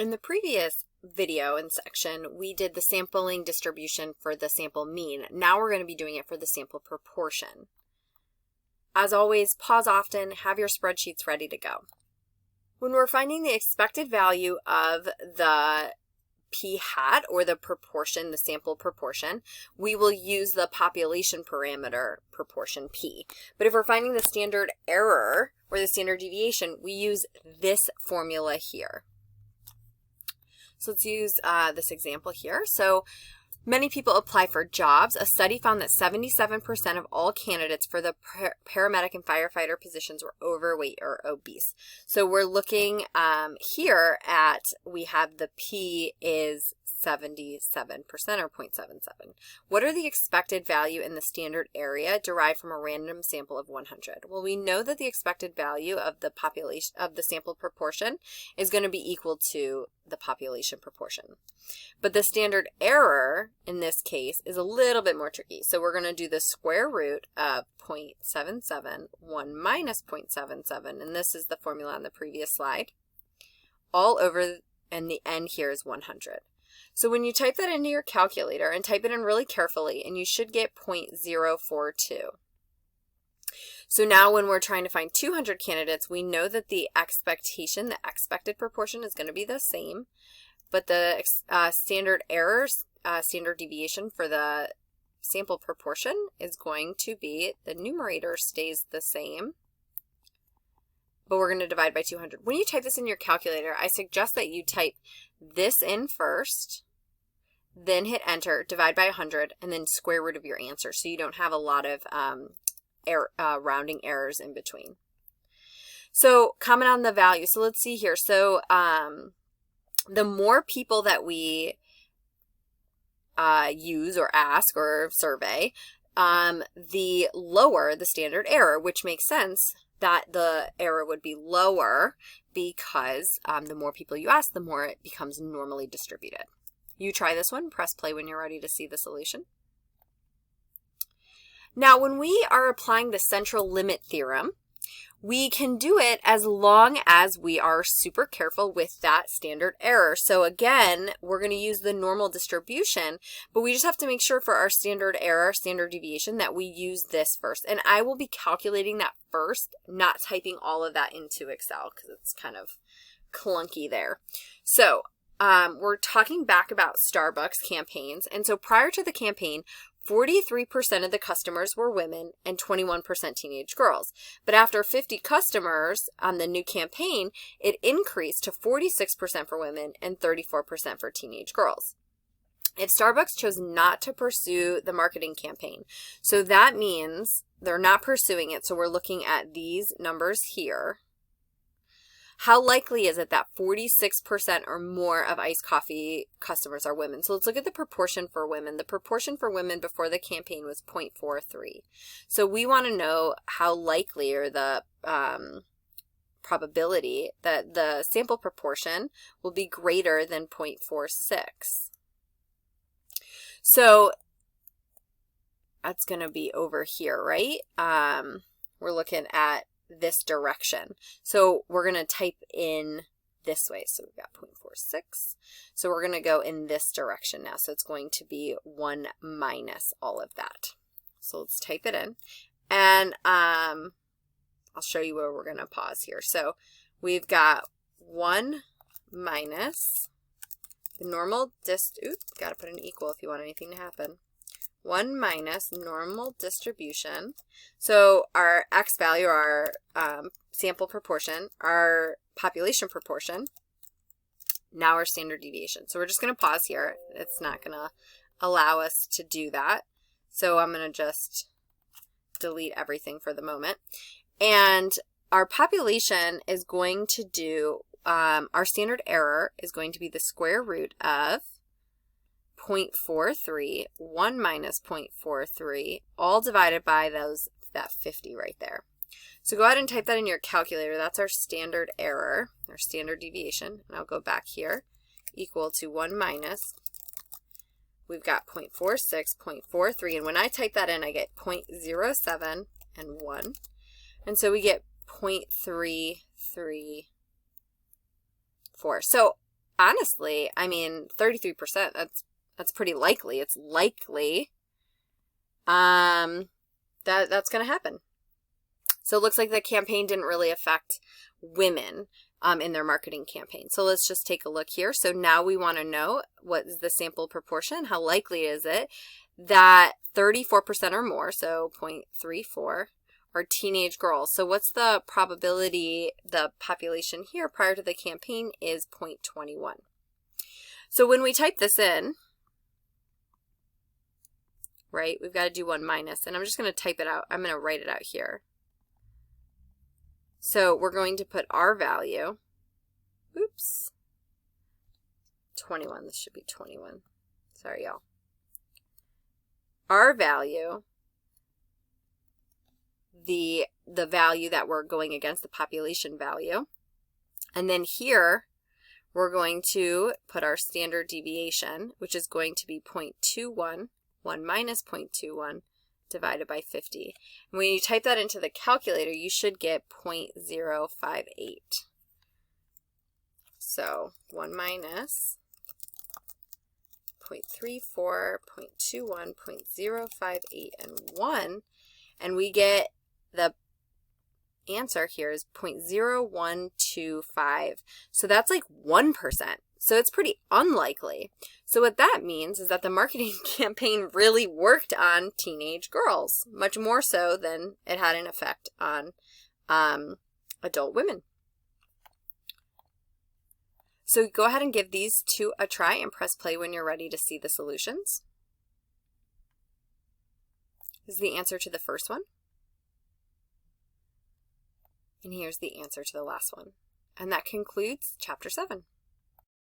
In the previous video and section, we did the sampling distribution for the sample mean. Now we're going to be doing it for the sample proportion. As always, pause often, have your spreadsheets ready to go. When we're finding the expected value of the p hat, or the proportion, the sample proportion, we will use the population parameter proportion p. But if we're finding the standard error, or the standard deviation, we use this formula here. So let's use this example here. So many people apply for jobs. A study found that 77% of all candidates for the paramedic and firefighter positions were overweight or obese. So we're looking here at, we have the P is 77% or 0.77. What are the expected value in the standard area derived from a random sample of 100? Well, we know that the expected value of the population of the sample proportion is going to be equal to the population proportion. But the standard error in this case is a little bit more tricky. So we're going to do the square root of 0.77, 1 minus 0.77, and this is the formula on the previous slide, all over, and the n here is 100. So when you type that into your calculator and type it in really carefully, and you should get 0.042. So now when we're trying to find 200 candidates, we know that the expectation, the expected proportion is going to be the same, but the standard errors, standard deviation for the sample proportion is going to be, the numerator stays the same, but we're going to divide by 200. When you type this in your calculator, I suggest that you type this in first, then hit enter, divide by 100, and then square root of your answer, so you don't have a lot of rounding errors in between. So comment on the value. So let's see here. So the more people that we use or ask or survey, the lower the standard error, which makes sense that the error would be lower because the more people you ask, the more it becomes normally distributed. You try this one, press play when you're ready to see the solution. Now, when we are applying the central limit theorem, we can do it as long as we are super careful with that standard error. So again, we're going to use the normal distribution, but we just have to make sure for our standard error, standard deviation, that we use this first. And I will be calculating that first, not typing all of that into Excel because it's kind of clunky there. So we're talking back about Starbucks campaigns. And so prior to the campaign, 43% of the customers were women and 21% teenage girls. But after 50 customers on the new campaign, it increased to 46% for women and 34% for teenage girls. If Starbucks chose not to pursue the marketing campaign, so that means they're not pursuing it, so we're looking at these numbers here. How likely is it that 46% or more of iced coffee customers are women? So let's look at the proportion for women. The proportion for women before the campaign was 0.43. So we want to know how likely, or the probability that the sample proportion will be greater than 0.46. So that's going to be over here, right? We're looking at this direction. So we're going to type in this way. So we've got 0.46. So we're going to go in this direction now. So it's going to be 1 minus all of that. So let's type it in. And I'll show you where we're going to pause here. So we've got 1 minus the normal got to put an equal if you want anything to happen. 1 minus normal distribution. So our x value, our sample proportion, our population proportion, now our standard deviation. So we're just going to pause here. It's not going to allow us to do that. So I'm going to just delete everything for the moment. And our population is going to do, our standard error is going to be the square root of 0.43, 1 minus 0.43, all divided by that 50 right there. So go ahead and type that in your calculator. That's our standard error, our standard deviation. And I'll go back here, equal to 1 minus. We've got 0.46, 0.43, and when I type that in, I get 0.07 and 1. And so we get 0.334. So honestly, I mean, 33%, that's pretty likely. It's likely that's going to happen. So it looks like the campaign didn't really affect women in their marketing campaign. So let's just take a look here. So now we want to know what is the sample proportion, how likely is it that 34% or more, so 0.34, are teenage girls. So what's the probability, the population here prior to the campaign is 0.21. So when we type this in, right, we've got to do 1 minus, and I'm just going to type it out. I'm going to write it out here. So we're going to put our value, oops, 21, this should be 21, sorry y'all. Our value, the value that we're going against, the population value, and then here we're going to put our standard deviation, which is going to be 0.21, 1 minus 0.21, divided by 50. And when you type that into the calculator, you should get 0.058. So 1 minus 0.34, 0.21, 0.058, and 1. And we get the answer here is 0.0125. So that's like 1%. So it's pretty unlikely. So what that means is that the marketing campaign really worked on teenage girls, much more so than it had an effect on adult women. So go ahead and give these two a try and press play when you're ready to see the solutions. This is the answer to the first one. And here's the answer to the last one. And that concludes Chapter 7.